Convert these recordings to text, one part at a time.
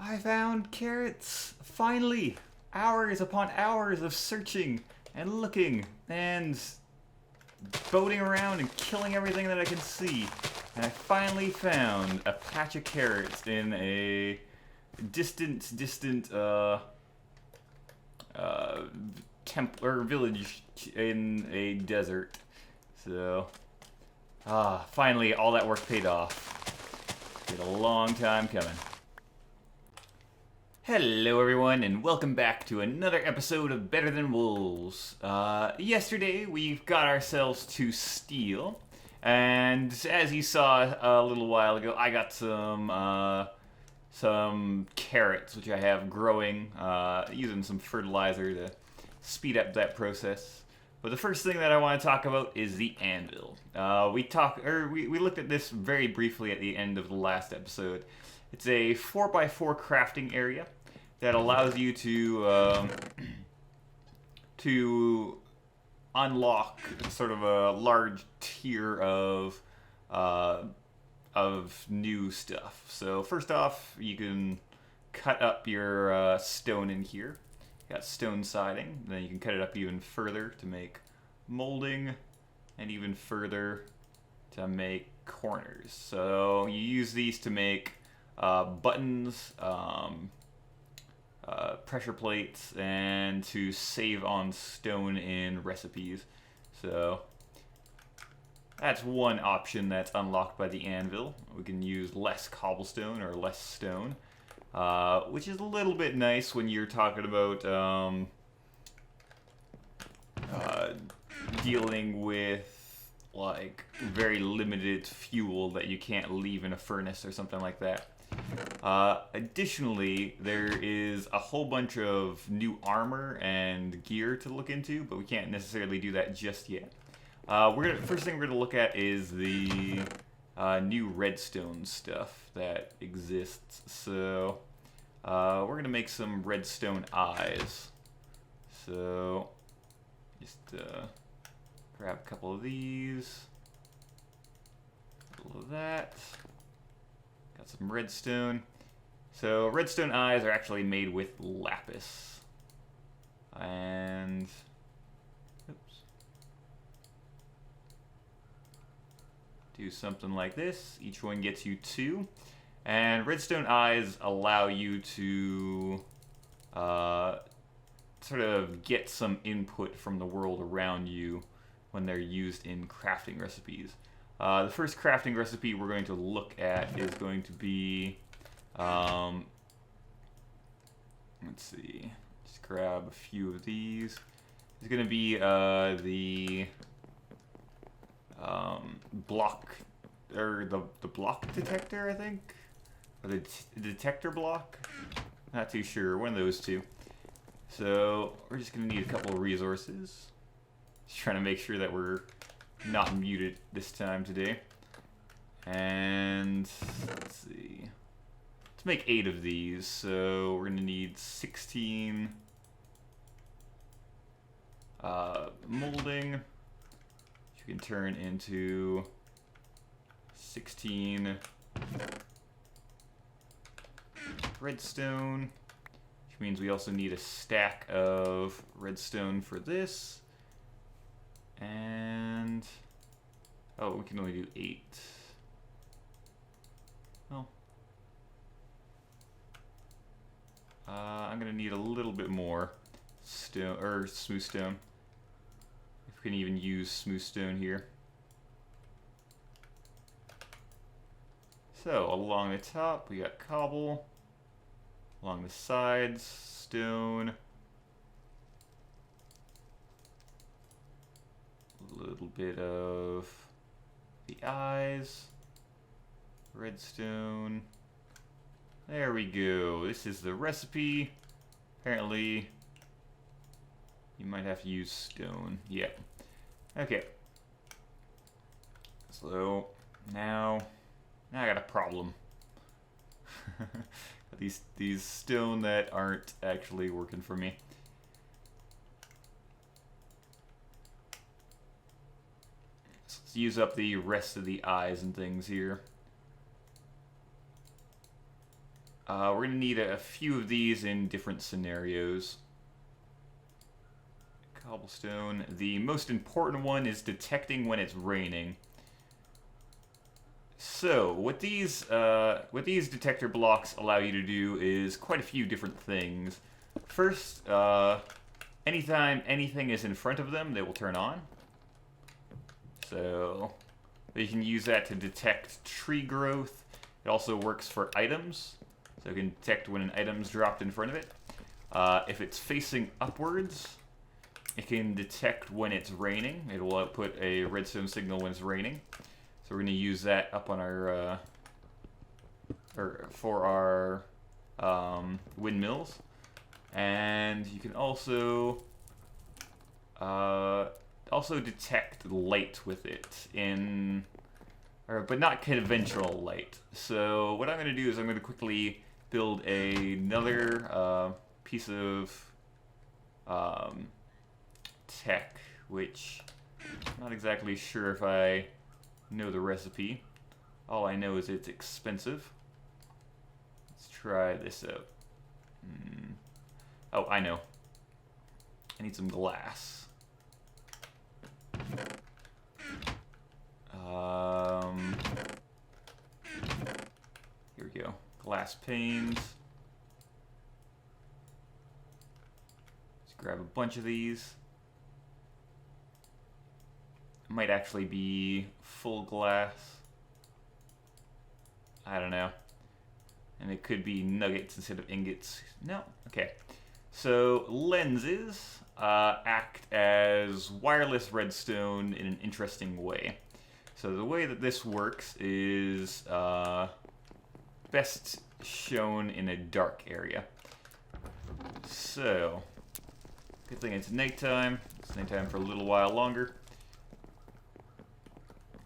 I found carrots! Finally! Hours upon hours of searching and looking and boating around and killing everything that I can see. And I finally found a patch of carrots in a distant temple or village in a desert. So, finally all that work paid off. It's been a long time coming. Hello everyone, and welcome back to another episode of Better Than Wolves. Yesterday we got ourselves to steel, and as you saw a little while ago, I got some carrots which I have growing, using some fertilizer to speed up that process. But the first thing that I want to talk about is the anvil. We looked at this very briefly at the end of the last episode. It's a 4x4 crafting area that allows you to unlock sort of a large tier of new stuff. So first off, you can cut up your stone in here. You got stone siding. Then you can cut it up even further to make molding, and even further to make corners. So you use these to make buttons, pressure plates, and to save on stone in recipes. So that's one option that's unlocked by the anvil. We can use less cobblestone or less stone, which is a little bit nice when you're talking about dealing with like very limited fuel that you can't leave in a furnace or something like that. Additionally, there is a whole bunch of new armor and gear to look into, but we can't necessarily do that just yet. First thing we're gonna look at is the new redstone stuff that exists. So we're gonna make some redstone eyes. So just grab a couple of these, a couple of that. Got some redstone. So redstone eyes are actually made with lapis. And oops. Do something like this. Each one gets you 2. And redstone eyes allow you to sort of get some input from the world around you when they're used in crafting recipes. The first crafting recipe we're going to look at is going to be, let's see, just grab a few of these. It's going to be the block, or the block detector, I think, or the detector block. Not too sure, one of those two. So we're just going to need a couple of resources. Just trying to make sure that we're not muted this time today. And let's see. Let's make 8 of these. So we're gonna need 16 molding, which you can turn into 16 redstone, which means we also need a stack of redstone for this. And oh, we can only do 8. Well, I'm gonna need a little bit more stone or smooth stone. If we can even use smooth stone here. So along the top we got cobble. Along the sides, stone. A little bit of the eyes, redstone. There we go. This is the recipe. Apparently, you might have to use stone. Yep. Okay. So now I got a problem. these stone that aren't actually working for me. Let's use up the rest of the eyes and things here. We're going to need a few of these in different scenarios. Cobblestone. The most important one is detecting when it's raining. So, what these detector blocks allow you to do is quite a few different things. First, anytime anything is in front of them, they will turn on. So, you can use that to detect tree growth. It also works for items. So it can detect when an item's dropped in front of it. If it's facing upwards, it can detect when it's raining. It will output a redstone signal when it's raining. So we're going to use that up on our, for our windmills. And you can also detect light with it but not conventional light. So what I'm going to do is I'm going to quickly build another piece of tech, which I'm not exactly sure if I know the recipe. All I know is it's expensive. Let's try this out. Oh, I know. I need some glass. Here we go. Glass panes. Let's grab a bunch of these. It might actually be full glass. I don't know. And it could be nuggets instead of ingots. No? Okay. So, lenses act as wireless redstone in an interesting way. So the way that this works is best shown in a dark area. So, good thing it's nighttime. It's nighttime for a little while longer.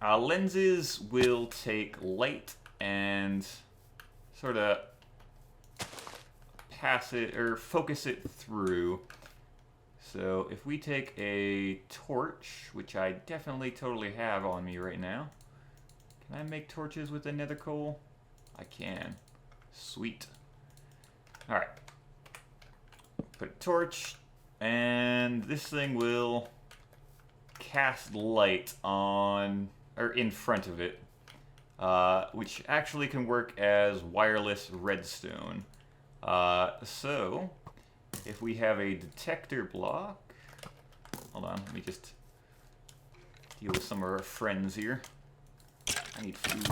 Lenses will take light and sort of pass it or focus it through. So if we take a torch, which I definitely totally have on me right now. Can I make torches with the nether coal? I can. Sweet. Alright. Put a torch, and this thing will cast light on, or in front of it, which actually can work as wireless redstone. So, if we have a detector block, hold on, let me just deal with some of our friends here. I need food.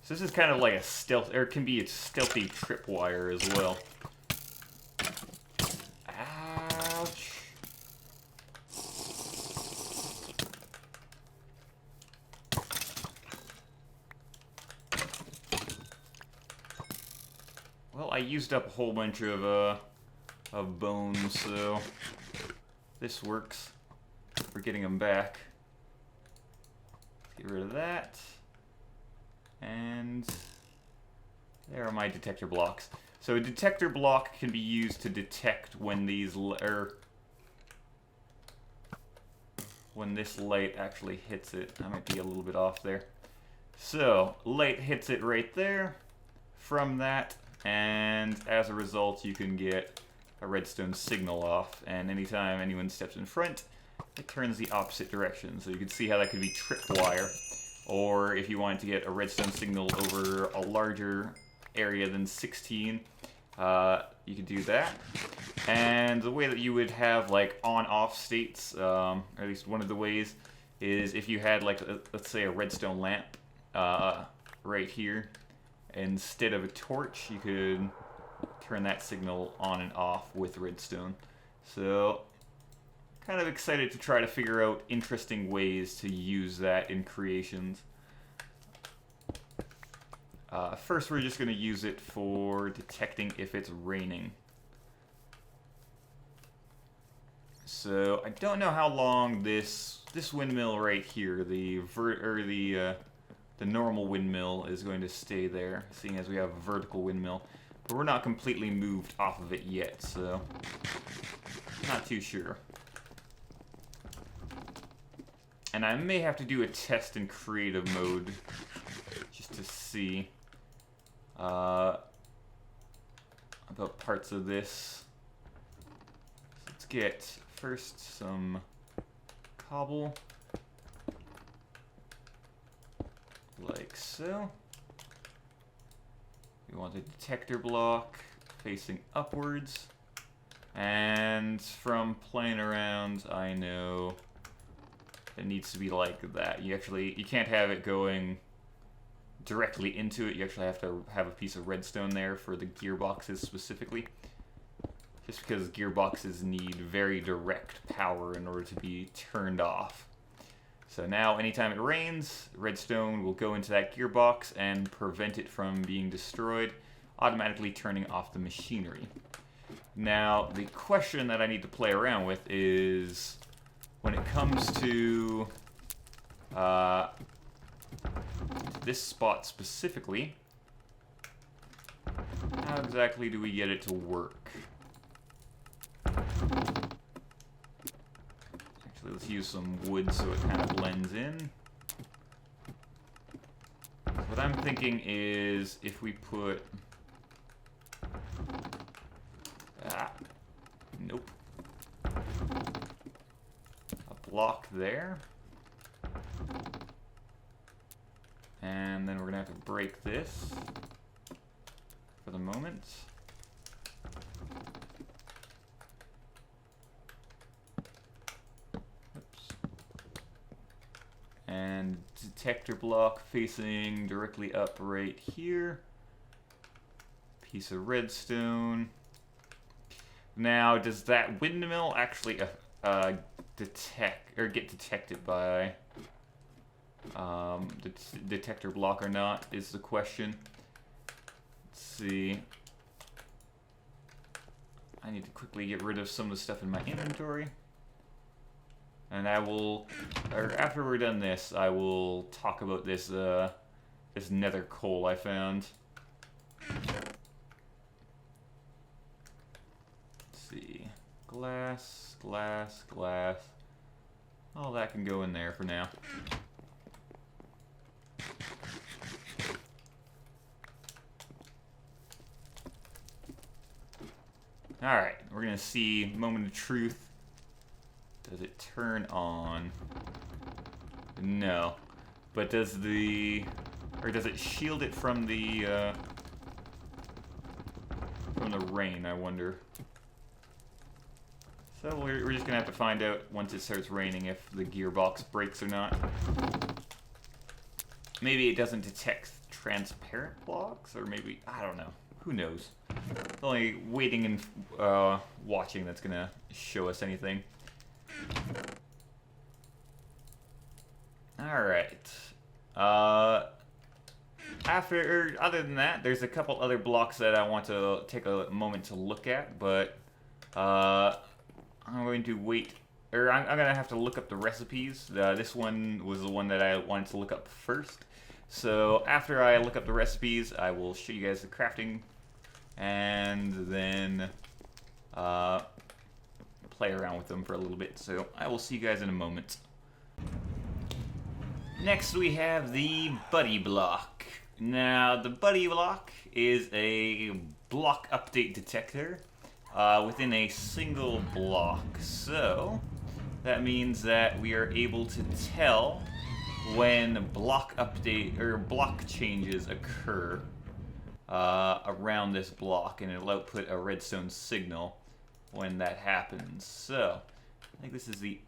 So this is kind of like a stealth, or it can be a stealthy tripwire as well. Ouch. Well, I used up a whole bunch of bones, so this works for getting them back. Get rid of that. And there are my detector blocks. So a detector block can be used to detect when these, when this light actually hits it. I might be a little bit off there. So light hits it right there from that, and as a result you can get a redstone signal off, and anytime anyone steps in front, it turns the opposite direction. So you can see how that could be tripwire. Or if you wanted to get a redstone signal over a larger area than 16, you could do that. And the way that you would have like on-off states, or at least one of the ways, is if you had like, let's say a redstone lamp right here, instead of a torch, you could turn that signal on and off with redstone. So, kind of excited to try to figure out interesting ways to use that in creations. First, we're just going to use it for detecting if it's raining. So I don't know how long this windmill right here, the normal windmill, is going to stay there, seeing as we have a vertical windmill. But we're not completely moved off of it yet, so not too sure. And I may have to do a test in creative mode just to see about parts of this. So let's get first some cobble, like so. We want the detector block facing upwards, and from playing around I know it needs to be like that. You can't have it going directly into it. You actually have to have a piece of redstone there for the gearboxes specifically, just because gearboxes need very direct power in order to be turned off. So now anytime it rains, redstone will go into that gearbox and prevent it from being destroyed, automatically turning off the machinery. Now the question that I need to play around with is, when it comes to this spot specifically, how exactly do we get it to work? Actually, let's use some wood so it kind of blends in. What I'm thinking is if we put... nope. Block there, and then we're gonna have to break this for the moment. Oops. And detector block facing directly up right here. Piece of redstone. Now, does that windmill actually detect or get detected by the detector block or not is the question. Let's see. I need to quickly get rid of some of the stuff in my inventory, and I will, or after we're done this, I will talk about this this nether coal I found. Let's see. Glass, glass, glass. All that can go in there for now. Alright, we're gonna see moment of truth. Does it turn on? No. But does it shield it from the rain, I wonder? So we're just gonna have to find out once it starts raining if the gearbox breaks or not. Maybe it doesn't detect transparent blocks, or maybe, I don't know. Who knows? Only waiting and watching that's gonna show us anything. Alright. Other than that, there's a couple other blocks that I want to take a moment to look at, but I'm going to wait, or I'm going to have to look up the recipes. This one was the one that I wanted to look up first. So after I look up the recipes, I will show you guys the crafting, and then play around with them for a little bit. So I will see you guys in a moment. Next we have the buddy block. Now the buddy block is a block update detector within a single block. So that means that we are able to tell when block update or block changes occur around this block, and it'll output a redstone signal when that happens. So I think this is the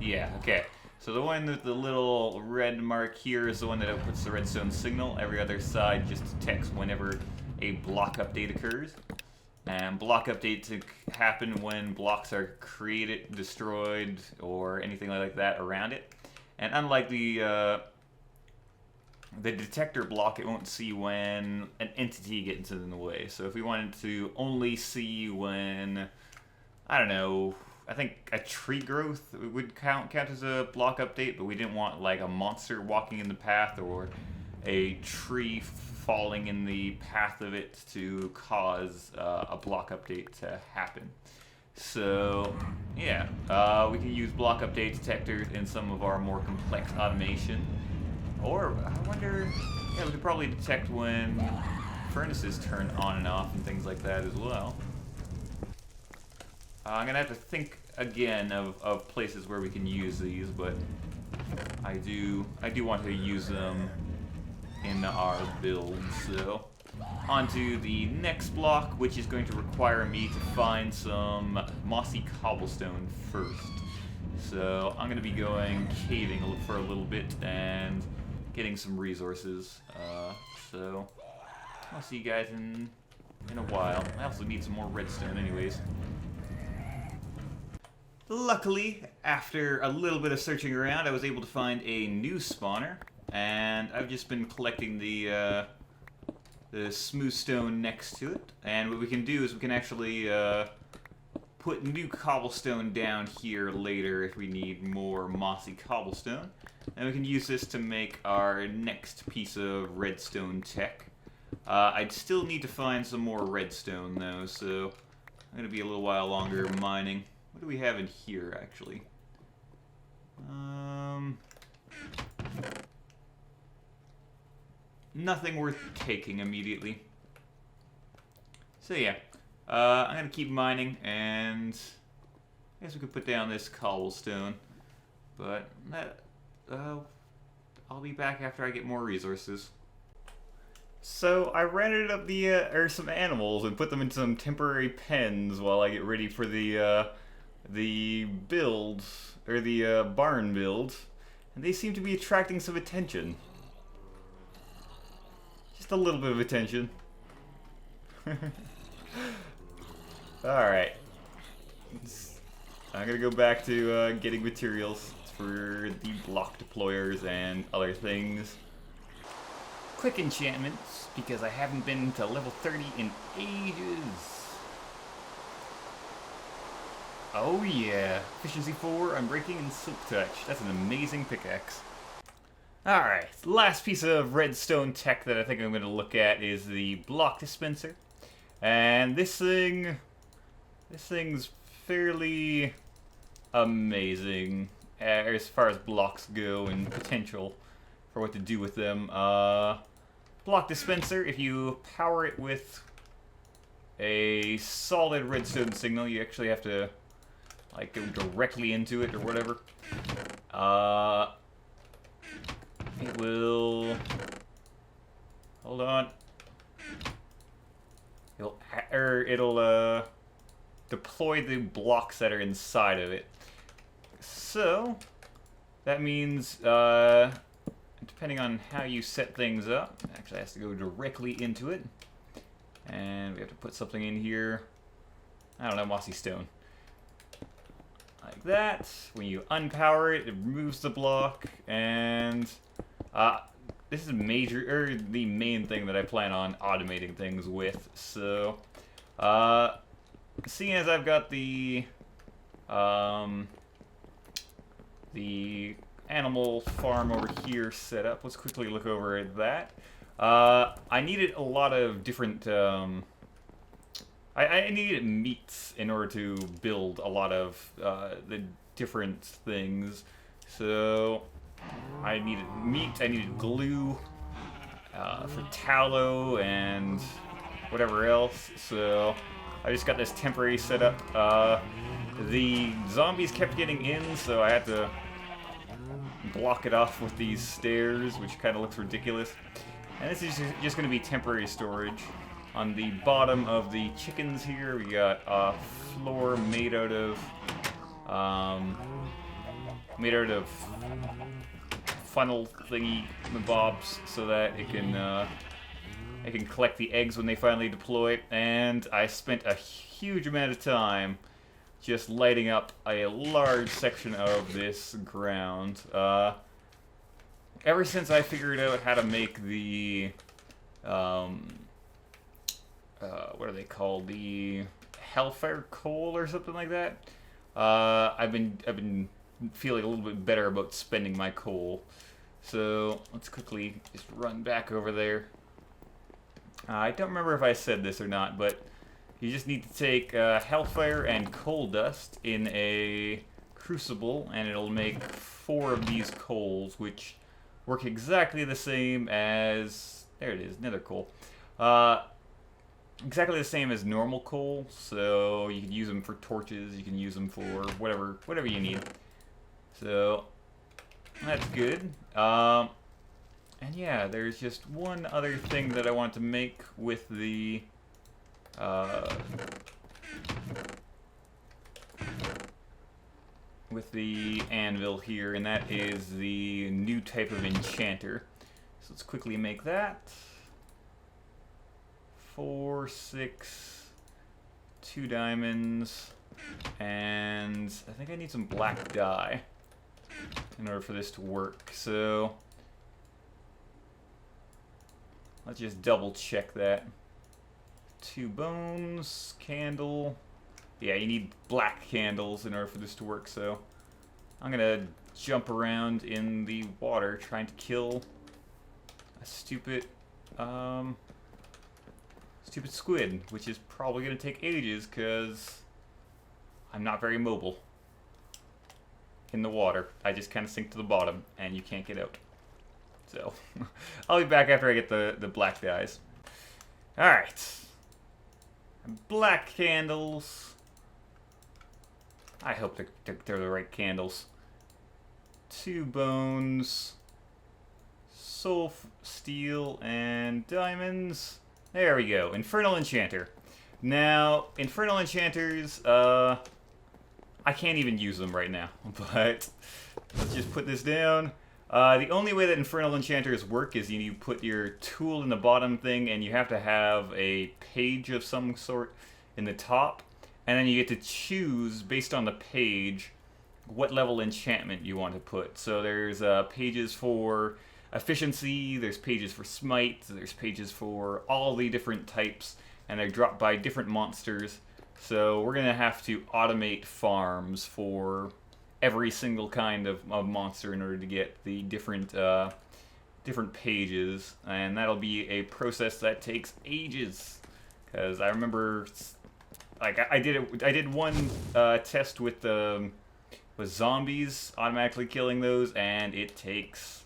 yeah, okay. So the one with the little red mark here is the one that outputs the redstone signal. Every other side just detects whenever a block update occurs. And block updates happen when blocks are created, destroyed, or anything like that around it. And unlike the detector block, it won't see when an entity gets in the way. So if we wanted to only see when, I don't know, I think a tree growth would count as a block update, but we didn't want like a monster walking in the path or a tree falling in the path of it to cause a block update to happen. So, yeah, we can use block update detectors in some of our more complex automation. Or, I wonder, yeah, we could probably detect when furnaces turn on and off and things like that as well. I'm gonna have to think again of places where we can use these, but I do want to use them in our build. So, onto the next block, which is going to require me to find some mossy cobblestone first. So I'm going to be going caving for a little bit and getting some resources. So I'll see you guys in a while. I also need some more redstone anyways. Luckily, after a little bit of searching around, I was able to find a new spawner, and I've just been collecting the smooth stone next to it. And what we can do is we can actually put new cobblestone down here later if we need more mossy cobblestone. And we can use this to make our next piece of redstone tech. I'd still need to find some more redstone though, so I'm going to be a little while longer mining. What do we have in here, actually? Nothing worth taking immediately. So yeah, I'm gonna keep mining, and I guess we could put down this cobblestone. But I'll be back after I get more resources. So I rounded up some animals and put them in some temporary pens while I get ready for the build, or the barn build, and they seem to be attracting some attention. Just a little bit of attention. Alright. I'm gonna go back to getting materials for the block deployers and other things. Quick enchantments, because I haven't been to level 30 in ages. Oh yeah, efficiency 4, unbreaking, and silk touch. That's an amazing pickaxe. Alright, last piece of redstone tech that I think I'm going to look at is the block dispenser. And this thing's fairly amazing as far as blocks go and potential for what to do with them. Block dispenser, if you power it with a solid redstone signal, you actually have to like go directly into it or whatever. It will. Hold on. It'll deploy the blocks that are inside of it. So that means depending on how you set things up, it actually has to go directly into it, and we have to put something in here. I don't know, mossy stone. Like that. When you unpower it, it removes the block, and this is the main thing that I plan on automating things with. So, seeing as I've got the animal farm over here set up, let's quickly look over at that. I needed a lot of different. I needed meats in order to build a lot of the different things. So I needed meat, I needed glue for tallow and whatever else. So I just got this temporary setup. The zombies kept getting in, so I had to block it off with these stairs, which kind of looks ridiculous. And this is just going to be temporary storage. On the bottom of the chickens here, we got a floor made out of funnel thingy bobs, so that it can collect the eggs when they finally deploy. And I spent a huge amount of time just lighting up a large section of this ground. Ever since I figured out how to make the what are they called? The hellfire coal or something like that. I've been feeling a little bit better about spending my coal. So let's quickly just run back over there. I don't remember if I said this or not, but You just need to take hellfire and coal dust in a crucible, and it'll make 4 of these coals, which work exactly the same as... There it is, nether coal. Exactly the same as normal coal, so you can use them for torches, you can use them for whatever you need. So, that's good. And yeah, there's just one other thing that I want to make with the... with the anvil here, and that is the new type of enchanter. So let's quickly make that. 4, 6, 2 diamonds, and I think I need some black dye in order for this to work. So let's just double check that. 2 bones, candle. Yeah, you need black candles in order for this to work, so I'm gonna jump around in the water trying to kill a stupid squid, which is probably gonna take ages because I'm not very mobile in the water. I just kind of sink to the bottom and you can't get out. So I'll be back after I get the black dyes. Alright. Black candles. I hope they're the right candles. 2 bones, soul, steel, and diamonds. There we go. Infernal Enchanter. Now, Infernal Enchanters, I can't even use them right now, but let's just put this down. The only way that Infernal Enchanters work is you put your tool in the bottom thing, and you have to have a page of some sort in the top, and then you get to choose, based on the page, what level enchantment you want to put. So there's pages for efficiency, there's pages for smite, there's pages for all the different types, and they're dropped by different monsters. So we're going to have to automate farms for every single kind of monster in order to get the different pages, and that'll be a process that takes ages. Because I remember, like, I did one test with zombies, automatically killing those, and it takes,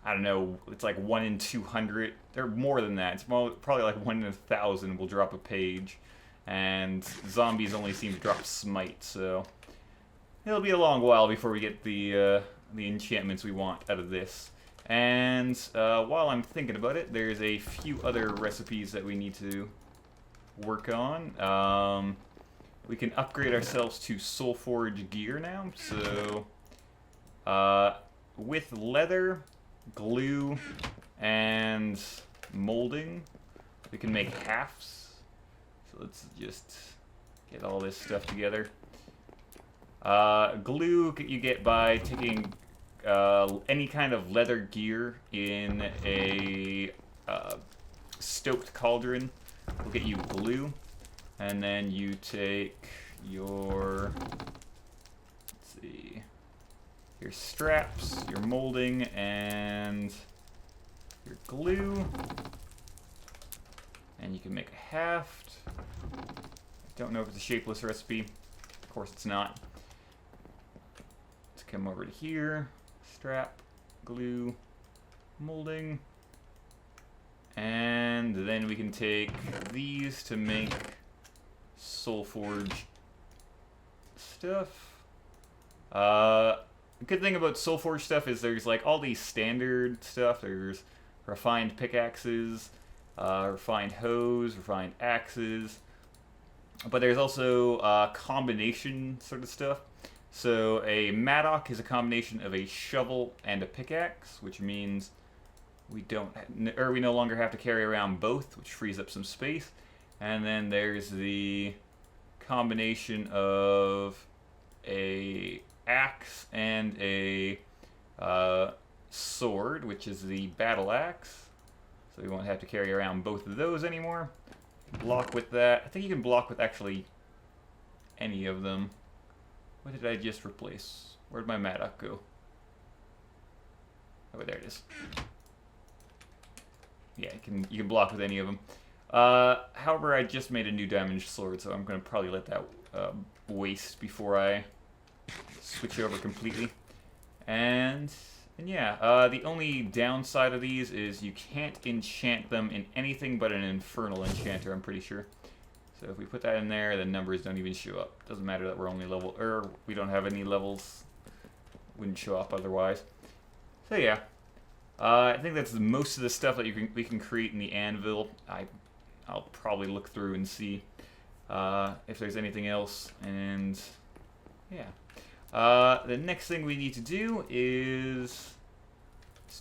I don't know, it's like 1 in 200, or more than that. It's probably like 1 in 1,000 will drop a page, and zombies only seem to drop smite, so it'll be a long while before we get the enchantments we want out of this. And while I'm thinking about it, there's a few other recipes that we need to work on. We can upgrade ourselves to Soulforge gear now. So with leather, glue, and molding, we can make halves. So let's just get all this stuff together. Glue you get by taking any kind of leather gear in a stoked cauldron. Will get you glue, and then you take your, let's see, your straps, your molding, and your glue, and you can make a haft. I don't know if it's a shapeless recipe. Of course it's not. Let's come over to here. Strap, glue, molding, and then we can take these to make Soulforge stuff. The good thing about Soulforge stuff is there's like all these standard stuff. There's refined pickaxes, refined hoes, refined axes, but there's also combination sort of stuff. So a mattock is a combination of a shovel and a pickaxe, which means we no longer have to carry around both, which frees up some space. And then there's the combination of a axe and a sword, which is the battle axe. So we won't have to carry around both of those anymore. Block with that. I think you can block with actually any of them. What did I just replace? Where'd my mattock go? Oh, there it is. Yeah, you can block with any of them. However, I just made a new diamond sword, so I'm gonna probably let that waste before I switch over completely. And yeah, the only downside of these is you can't enchant them in anything but an infernal enchanter, I'm pretty sure. So if we put that in there, the numbers don't even show up. Doesn't matter that we're only level, or we don't have any levels. Wouldn't show up otherwise. So yeah, I think that's most of the stuff that we can create in the anvil. I'll probably look through and see if there's anything else. And yeah, the next thing we need to do is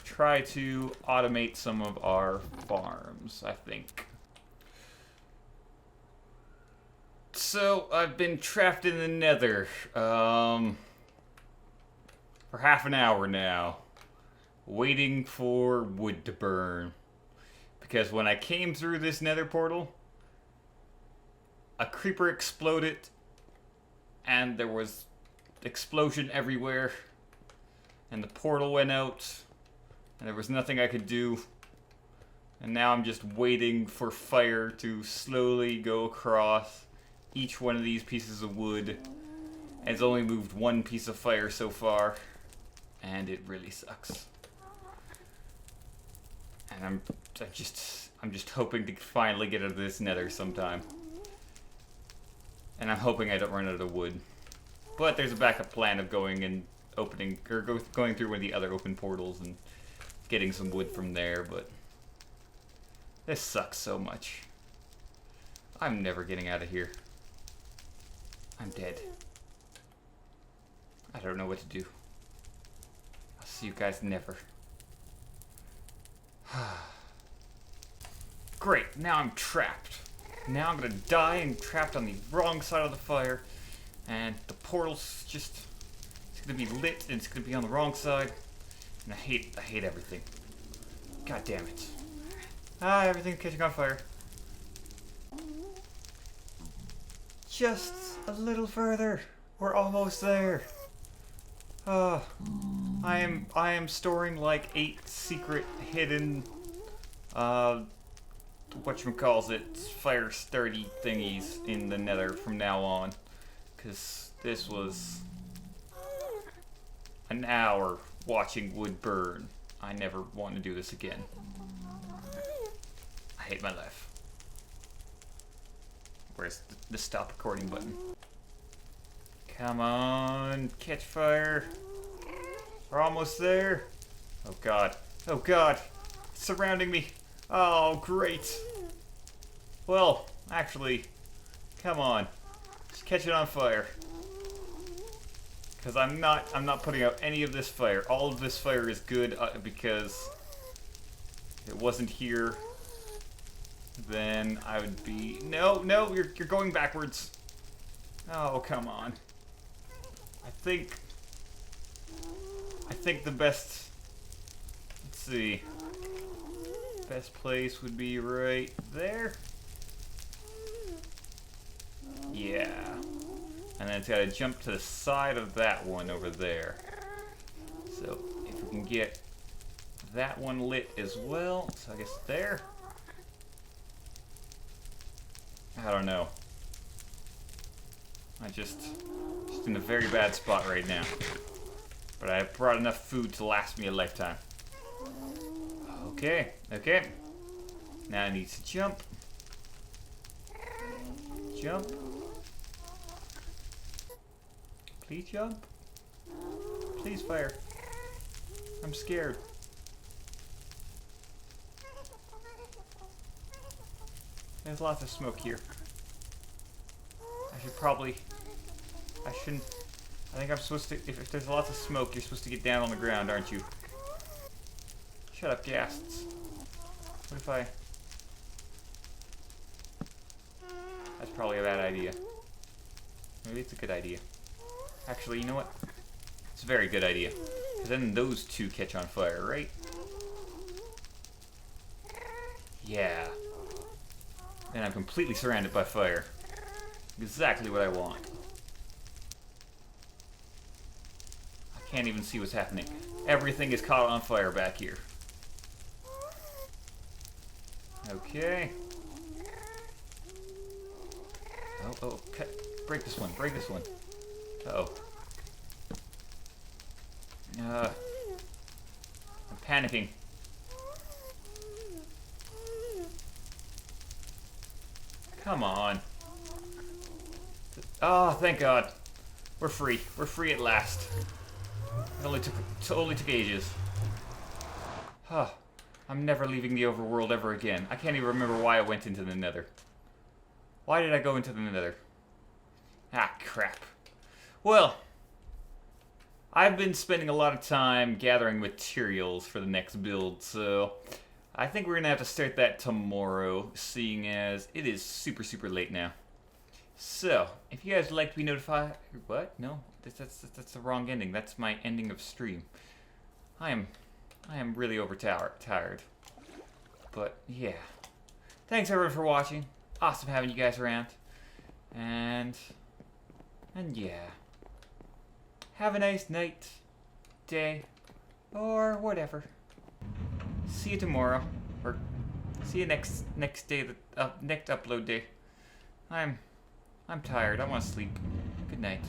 try to automate some of our farms, I think. So, I've been trapped in the nether, for half an hour now, waiting for wood to burn. Because when I came through this nether portal, a creeper exploded, and there was explosion everywhere, and the portal went out, and there was nothing I could do. And now I'm just waiting for fire to slowly go across each one of these pieces of wood. And it's only moved one piece of fire so far, and it really sucks. And I'm just hoping to finally get out of this nether sometime. And I'm hoping I don't run out of wood. But there's a backup plan of going and opening, or going through one of the other open portals and getting some wood from there, but this sucks so much. I'm never getting out of here. I'm dead. I don't know what to do. I'll see you guys never. Great, now I'm trapped. Now I'm gonna die and trapped on the wrong side of the fire. And the portal's just, it's gonna be lit and it's gonna be on the wrong side. And I hate everything. God damn it. Ah, everything's catching on fire. Just a little further. We're almost there. I am storing like 8 secret hidden whatchamacallit, fire sturdy thingies in the nether from now on. Cause this was an hour watching wood burn. I never want to do this again. I hate my life. Where's the stop recording button? Come on, catch fire. We're almost there. Oh god. Oh god. It's surrounding me. Oh, great. Well, actually, come on. Just catch it on fire. Because I'm not putting out any of this fire. All of this fire is good because if it wasn't here, then I would be... No, you're going backwards. Oh, come on. I think the best... Let's see. Best place would be right there. Yeah. And then it's got to jump to the side of that one over there. So, if we can get that one lit as well. So I guess there. I don't know. I'm just in a very bad spot right now. But I brought enough food to last me a lifetime. Okay. Now I need to jump. Jump. Please jump. Please fire. I'm scared. There's lots of smoke here. I shouldn't. I think I'm supposed to, if there's lots of smoke, you're supposed to get down on the ground, aren't you? Shut up, ghasts. What if I... That's probably a bad idea. Maybe it's a good idea. Actually, you know what? It's a very good idea. Because then those two catch on fire, right? Yeah. Then I'm completely surrounded by fire. Exactly what I want. I can't even see what's happening. Everything is caught on fire back here. Okay. Oh, break this one, break this one. Uh-oh. I'm panicking. Come on. Oh, thank God. We're free. We're free at last. It only took ages. Huh. I'm never leaving the overworld ever again. I can't even remember why I went into the Nether. Why did I go into the Nether? Ah, crap. Well, I've been spending a lot of time gathering materials for the next build, so I think we're gonna have to start that tomorrow, seeing as it is super, super late now. So, if you guys would like to be notified... What? No, that's the wrong ending. That's my ending of stream. I am really tired. But, yeah. Thanks, everyone, for watching. Awesome having you guys around. And yeah. Have a nice night, day, or whatever. See you tomorrow. Or see you next day, next upload day. I'm tired. I want to sleep. Good night.